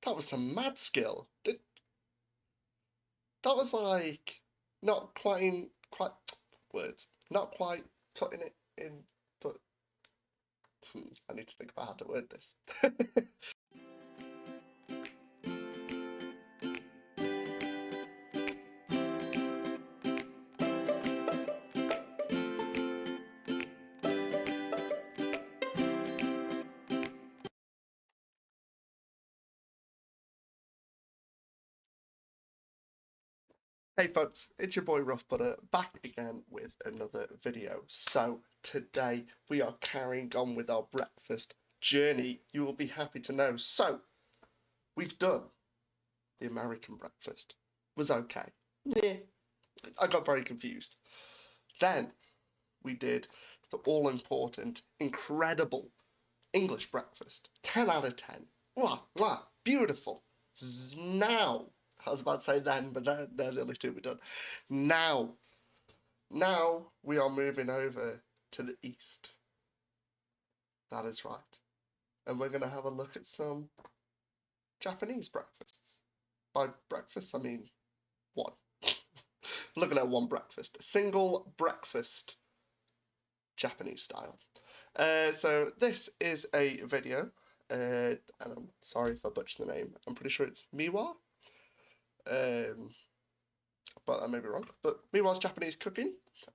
That was some mad skill. That was like not quite words. Not quite putting it in. But I need to think about how to word this. Hey folks, it's your boy Roughbutter back again with another video. So today we are carrying on with our breakfast journey. You will be happy to know. So we've done the American breakfast. Was okay. Yeah, I got very confused. Then we did the all-important, incredible English breakfast. 10 out of 10. Wow, wow, beautiful. Now, I was about to say then, but they're the only two we've done. Now we are moving over to the east. That is right. And we're going to have a look at some Japanese breakfasts. By breakfast, I mean one. Looking at one breakfast. A single breakfast, Japanese style. So this is a video, and I'm sorry if I butchered the name. I'm pretty sure it's Miwa. But I may be wrong. But Miwa's Japanese cooking.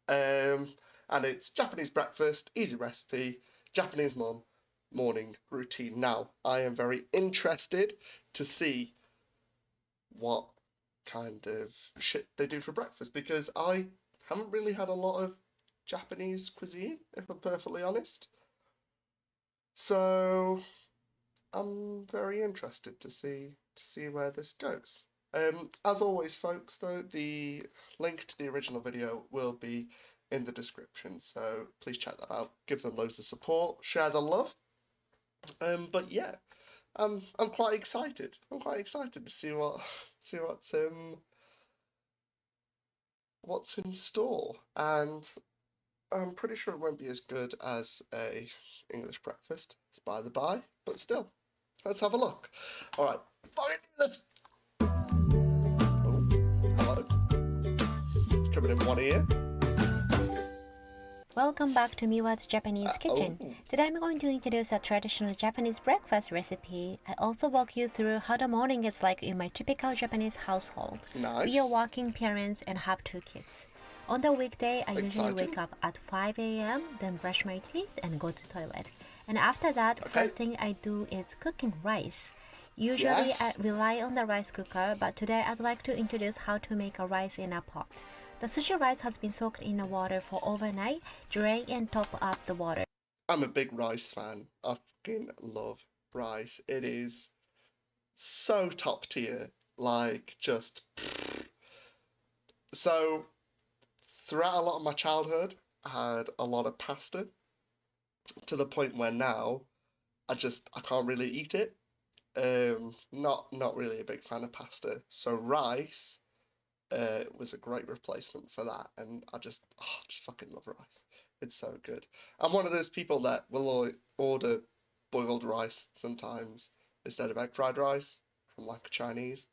And it's Japanese breakfast, easy recipe, Japanese mum, morning routine. Now, I am very interested to see what kind of shit they do for breakfast, because I haven't really had a lot of Japanese cuisine, if I'm perfectly honest. So I'm very interested to see where this goes. As always, folks, though, the link to the original video will be in the description, so please check that out. Give them loads of support, share the love. But yeah, I'm quite excited. I'm quite excited to see what's in store, and I'm pretty sure it won't be as good as a English breakfast. It's by the by, but still, let's have a look. All right, let's. Hello. It's coming in one ear. Welcome back to Miwa's Japanese Kitchen. Today I'm going to introduce a traditional Japanese breakfast recipe. I also walk you through how the morning is like in my typical Japanese household. Nice. We are working parents and have 2 kids. On the weekday, I usually wake up at 5 a.m., then brush my teeth and go to toilet. And after that, first thing I do is cooking rice. Usually I rely on the rice cooker, but today I'd like to introduce how to make a rice in a pot. The sushi rice has been soaked in the water for overnight. Drain and top up the water. I'm a big rice fan. I fucking love rice. It is so top tier. Like, just... So, throughout a lot of my childhood, I had a lot of pasta, to the point where now I can't really eat it. Not really a big fan of pasta. So rice was a great replacement for that, and I just fucking love rice. It's so good. I'm one of those people that will order boiled rice sometimes instead of egg fried rice from like Chinese.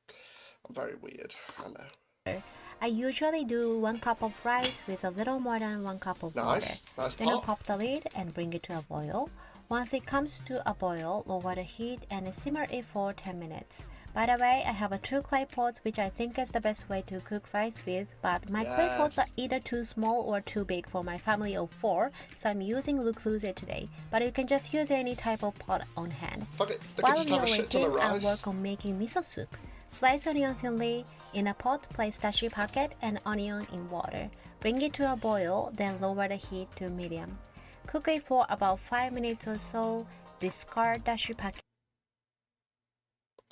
I'm very weird, I know. I usually do 1 cup of rice with a little more than 1 cup of water. Nice Then I pop the lid and bring it to a boil. Once it comes to a boil, lower the heat and simmer it for 10 minutes. By the way, I have a 2 clay pots, which I think is the best way to cook rice with, but my clay pots are either too small or too big for my family of 4, so I'm using Le Creuset today, but you can just use any type of pot on hand. While we are waiting, I'll work on making miso soup. Slice onion thinly. In a pot, place dashi packet and onion in water. Bring it to a boil, then lower the heat to medium. Cook it for about 5 minutes or so. Discard dashi packet.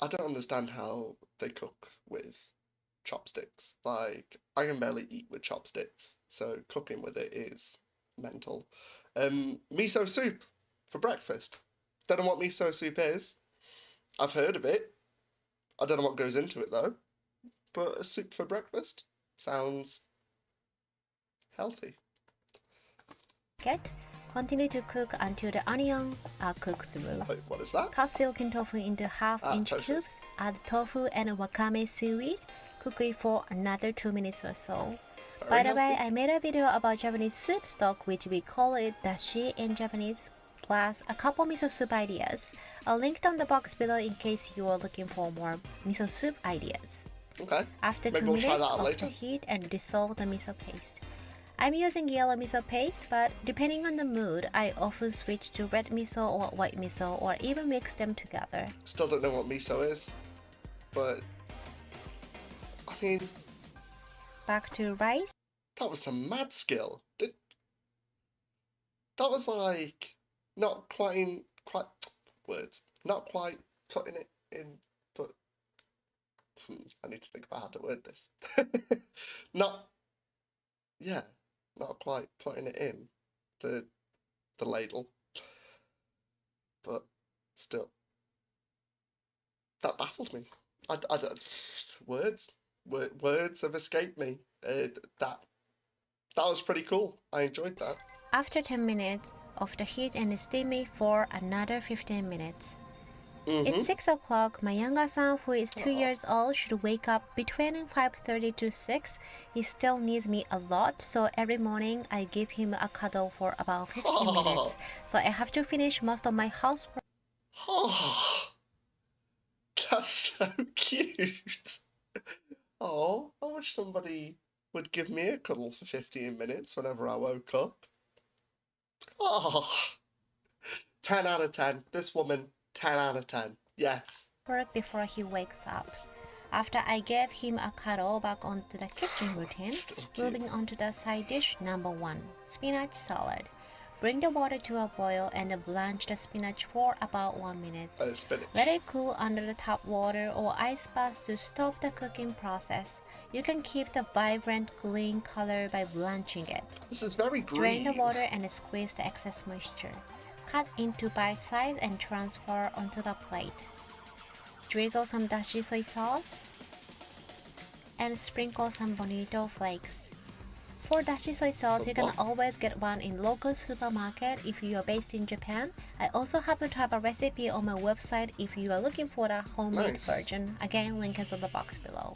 I don't understand how they cook with chopsticks. Like, I can barely eat with chopsticks, so cooking with it is mental. Miso soup for breakfast. Don't know what miso soup is. I've heard of it. I don't know what goes into it though. But a soup for breakfast sounds healthy. Continue to cook until the onion are cooked through. Wait, what is that? Cut silken tofu into half-inch tofu. cubes, add tofu and wakame seaweed, cook it for another 2 minutes or so. By the way, I made a video about Japanese soup stock, which we call it dashi in Japanese, plus a couple miso soup ideas. I'll link it on the box below in case you are looking for more miso soup ideas. Okay. After Maybe 2 we'll minutes, try that out off later. the heat and dissolve the miso paste. I'm using yellow miso paste, but depending on the mood, I often switch to red miso or white miso, or even mix them together. Still don't know what miso is, but I mean, Back to rice. that was some mad skill. That was like not quite words, not quite putting it in, but I need to think about how to word this. Not, yeah, not quite putting it in the ladle, but still, that baffled me. I don't, words have escaped me. That was pretty cool. I enjoyed that. After 10 minutes, off the heat and steam it for another 15 minutes. It's 6 o'clock. My younger son, who is 2 years old, should wake up between 5:30 to 6. He still needs me a lot, so every morning I give him a cuddle for about 15 minutes. So I have to finish most of my housework. Oh, that's so cute. Oh, I wish somebody would give me a cuddle for 15 minutes whenever I woke up. Oh, 10 out of 10. This woman, 10 out of 10. Yes. Before he wakes up. After I gave him a cuddle, back onto the kitchen routine. Moving on to the side dish number 1, spinach salad. Bring the water to a boil and blanch the spinach for about 1 minute. Let it cool under the tap water or ice bath to stop the cooking process. You can keep the vibrant green color by blanching it. This is very green. Drain the water and squeeze the excess moisture. Cut into bite size and transfer onto the plate. Drizzle some dashi soy sauce and sprinkle some bonito flakes. For dashi soy sauce, you can always get one in local supermarket if you are based in Japan. I also happen to have a recipe on my website if you are looking for the homemade version. Again, link is on the box below.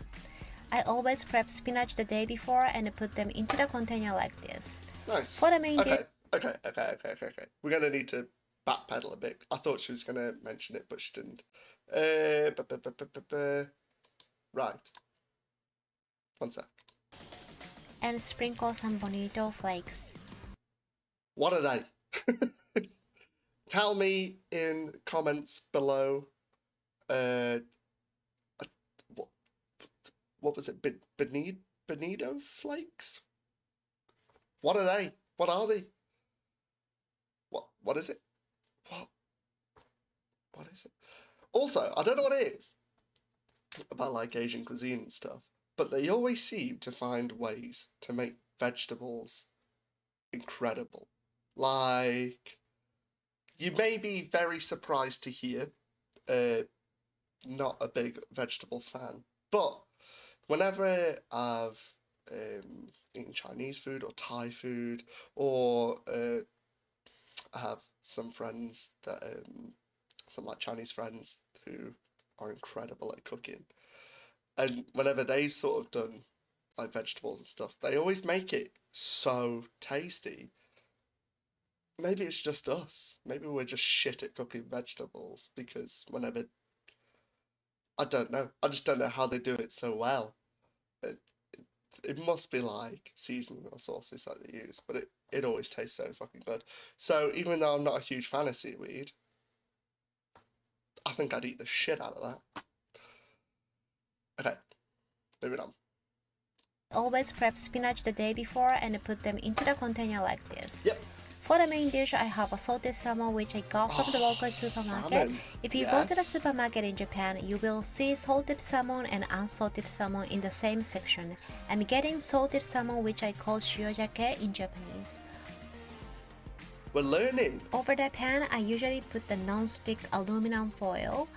I always prep spinach the day before and put them into the container like this. Nice. For the main dish. Okay. We're gonna need to backpedal a bit. I thought she was gonna mention it, but she didn't. Right. One sec. And sprinkle some bonito flakes. What are they? Tell me in comments below. What was it? Bonito flakes? What are they? What are they? What is it? What is it? Also, I don't know what it is about like Asian cuisine and stuff, but they always seem to find ways to make vegetables incredible. Like, you may be very surprised to hear, not a big vegetable fan, but whenever I've eaten Chinese food or Thai food, or I have some friends that, some like Chinese friends who are incredible at cooking, and whenever they've sort of done like vegetables and stuff, they always make it so tasty. Maybe it's just us. Maybe we're just shit at cooking vegetables, because whenever, I don't know. I just don't know how they do it so well. It must be like seasoning or sauces that they use, but it always tastes so fucking good. So even though I'm not a huge fan of seaweed, I think I'd eat the shit out of that. Okay, moving on. Always prep spinach the day before and put them into the container like this. Yep. For the main dish, I have a salted salmon which I got from the local supermarket. If you go to the supermarket in Japan, you will see salted salmon and unsalted salmon in the same section. I'm getting salted salmon, which I call shiojake in Japanese. We're learning. Over the pan, I usually put the non-stick aluminum foil.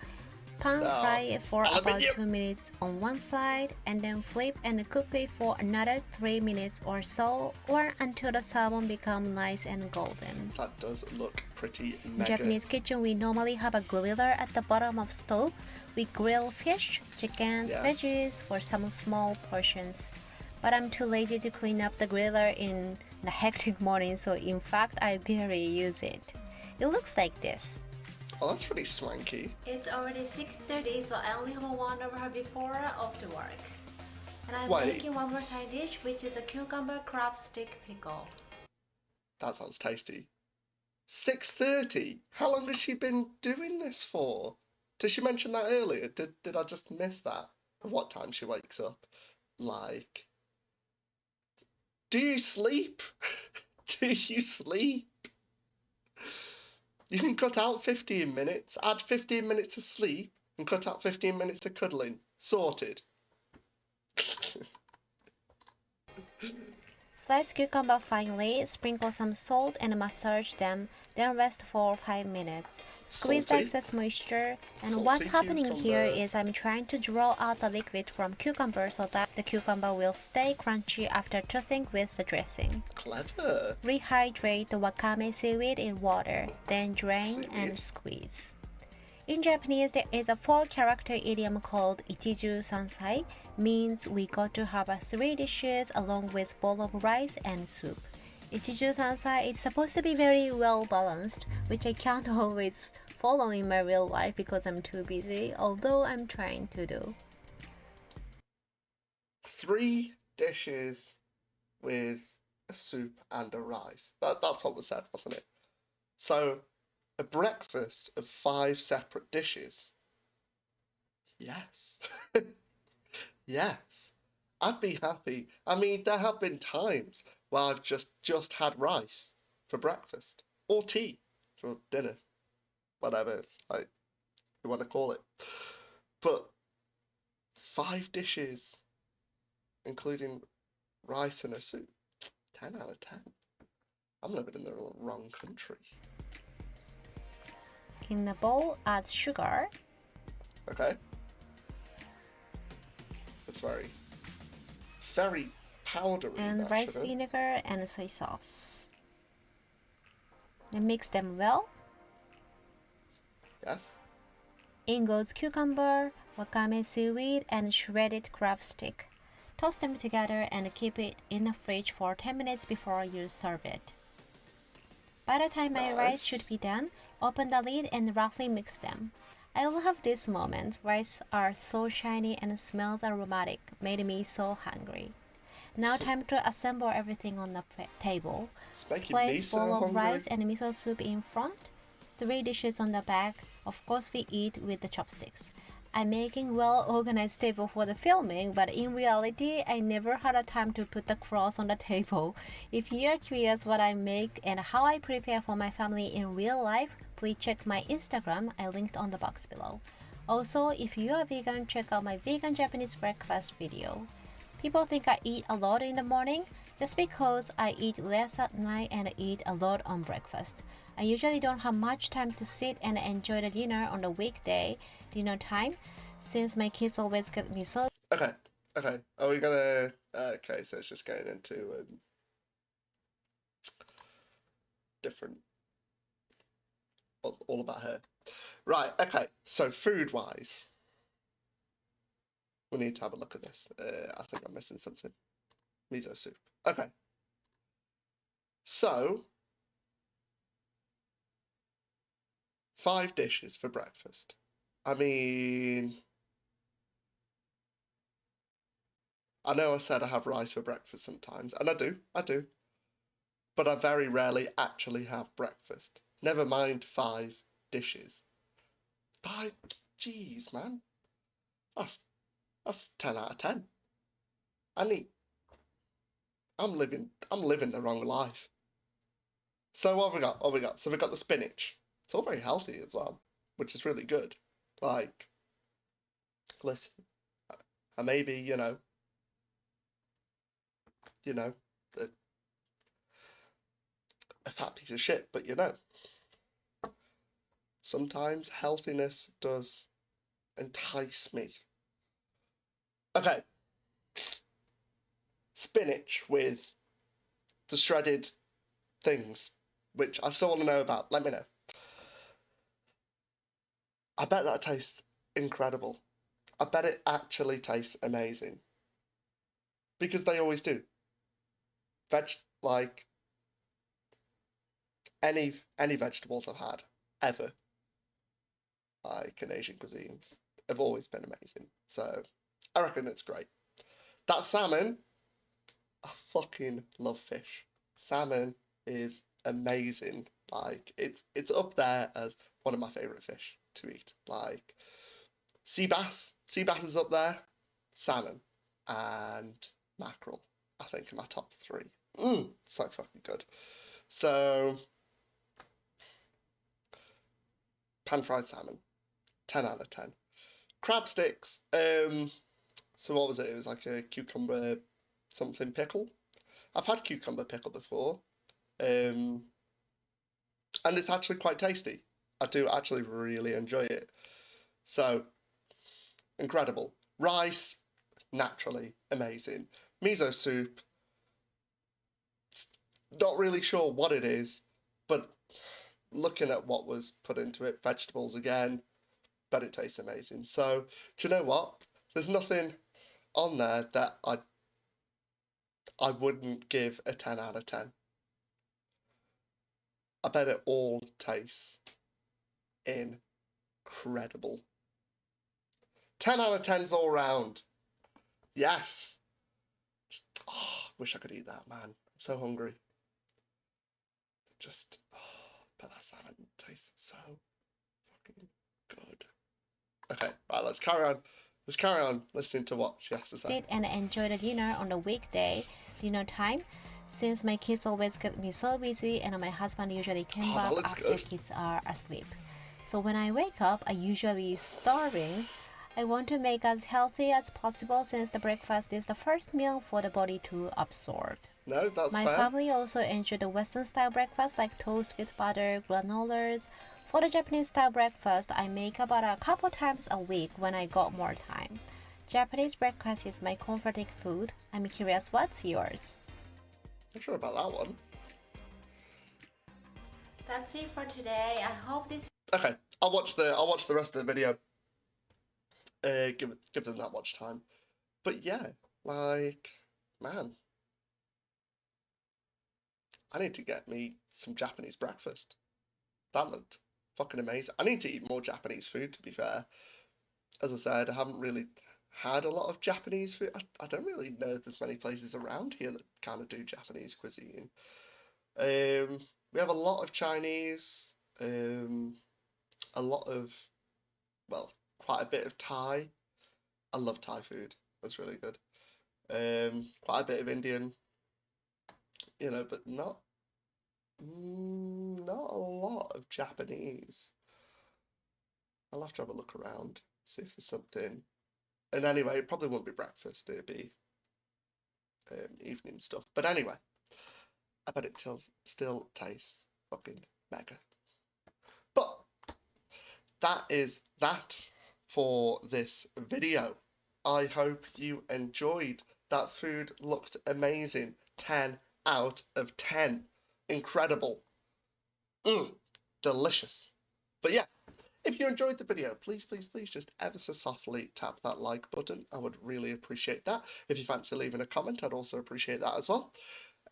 pan fry it for about aluminium. 2 minutes on one side and then flip and cook it for another 3 minutes or so, or until the salmon becomes nice and golden. That does look pretty In mega. Japanese kitchen, we normally have a griller at the bottom of stove. We grill fish, chickens, Yes. veggies for some small portions. But I'm too lazy to clean up the griller in the hectic morning, so in fact I barely use it. It looks like this. Oh, that's pretty swanky. It's already 6:30, so I only have 1 hour before off to work. And I'm Wait. making one more side dish, which is a cucumber crab stick pickle. That sounds tasty. 6:30? How long has she been doing this for? Did she mention that earlier? Did I just miss that? What time she wakes up? Like, do you sleep? Do you sleep? You can cut out 15 minutes, add 15 minutes of sleep, and cut out 15 minutes of cuddling. Sorted. Slice cucumber finely, sprinkle some salt and massage them, then rest for 5 minutes. Squeeze the Salty. excess moisture, and Salty what's happening here cucumber. is I'm trying to draw out the liquid from cucumber so that the cucumber will stay crunchy after tossing with the dressing. Clever. Rehydrate the wakame seaweed in water, then drain and Seaweed. squeeze. In Japanese, there is a 4-character idiom called Ichiju Sansai, means we got to have 3 dishes along with bowl of rice and soup. Ichiju Sansai is supposed to be very well balanced, which I can't always follow in my real life because I'm too busy, although I'm trying to do. 3 dishes with a soup and a rice. That's what was said, wasn't it? So, a breakfast of 5 separate dishes. Yes. Yes. I'd be happy. I mean, there have been times where I've just had rice for breakfast or tea for dinner, whatever you want to call it. But 5 dishes, including rice and a soup, 10 out of 10. I'm living in the wrong country. In a bowl, add sugar, Okay. It's very powdery. and that rice sugar. vinegar and soy sauce. Then mix them well. Yes. In goes cucumber, wakame seaweed, and shredded crab stick. Toss them together and keep it in the fridge for 10 minutes before you serve it. By the time my rice should be done, open the lid and roughly mix them. I love this moment. Rice are so shiny and smells aromatic, made me so hungry. Now time to assemble everything on the table. It's making me Place so bowl of hungry. rice and miso soup in front. 3 dishes on the back. Of course we eat with the chopsticks. I'm making well-organized table for the filming, but in reality, I never had a time to put the cross on the table. If you're curious what I make and how I prepare for my family in real life, please check my Instagram, I linked on the box below. Also, if you are vegan, check out my vegan Japanese breakfast video. People think I eat a lot in the morning, just because I eat less at night and eat a lot on breakfast. I usually don't have much time to sit and enjoy the dinner on the weekday dinner time, since my kids always get me so Okay. Are we gonna? Okay, so it's just going into different. All about her. Right. Okay. So food-wise, we need to have a look at this. I think I'm missing something. Miso soup. Okay. So 5 dishes for breakfast. I mean, I know I said I have rice for breakfast sometimes, and I do. But I very rarely actually have breakfast. Never mind 5 dishes. 5, jeez, man. That's 10 out of 10. I'm living the wrong life. So what have we got? So we've got the spinach. It's all very healthy as well, which is really good. Like, listen, I may be, a, a fat piece of shit, but sometimes healthiness does entice me. Okay. Spinach with the shredded things, which I still want to know about. Let me know. I bet that tastes incredible. I bet it actually tastes amazing. Because they always do. Like any vegetables I've had ever, like in Asian cuisine, have always been amazing. So I reckon it's great. That salmon, I fucking love fish. Salmon is amazing. Like it's up there as one of my favourite fish to eat. Like sea bass is up there. Salmon and mackerel, I think, are my top three. So fucking good. So pan-fried salmon, 10 out of 10. Crab sticks, so what was it? It was like a cucumber something pickle. I've had cucumber pickle before, and it's actually quite tasty. I do actually really enjoy it. So, incredible. Rice, naturally amazing. Miso soup, not really sure what it is, but looking at what was put into it, vegetables again, but it tastes amazing. So, do you know what? There's nothing on there that I wouldn't give a 10 out of 10. I bet it all tastes incredible. 10 out of 10's all round. Yes. Just, wish I could eat that, man. I'm so hungry. Just, but that salmon tastes so fucking good. Okay, right, let's carry on. Let's carry on listening to what she has to say. And enjoy the dinner on the weekday dinner time, since my kids always get me so busy and my husband usually came back after the kids are asleep. So when I wake up, I usually starving. I want to make as healthy as possible since the breakfast is the first meal for the body to absorb. No, that's My fair. family also enjoy the Western style breakfast like toast with butter, granolas. For the Japanese style breakfast, I make about a couple times a week when I got more time. Japanese breakfast is my comforting food. I'm curious, what's yours? Not sure about that one. That's it for today. I hope this. Okay, I'll watch the rest of the video. Give them that much time. But yeah, like, man, I need to get me some Japanese breakfast. That looked fucking amazing. I need to eat more Japanese food, to be fair. As I said, I haven't really had a lot of Japanese food. I don't really know if there's many places around here that kind of do Japanese cuisine. We have a lot of Chinese, a lot of, well, quite a bit of Thai. I love Thai food. That's really good. Quite a bit of Indian, but not a lot of Japanese. I'll have to have a look around, see if there's something. And anyway, it probably won't be breakfast. It'd be evening stuff. But anyway, I bet it still tastes fucking mega. But that is that for this video. I hope you enjoyed. That food looked amazing. 10 out of 10. Incredible. Delicious. But yeah, if you enjoyed the video, please just ever so softly tap that like button. I would really appreciate that. If you fancy leaving a comment, I'd also appreciate that as well.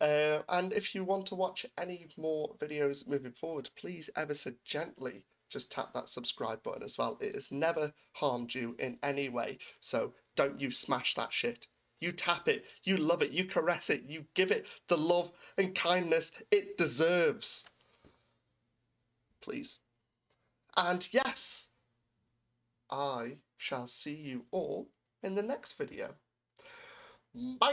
And if you want to watch any more videos moving forward, please ever so gently just tap that subscribe button as well. It has never harmed you in any way, so don't you smash that shit. You tap it, you love it, you caress it, you give it the love and kindness it deserves. Please. And yes, I shall see you all in the next video. Bye!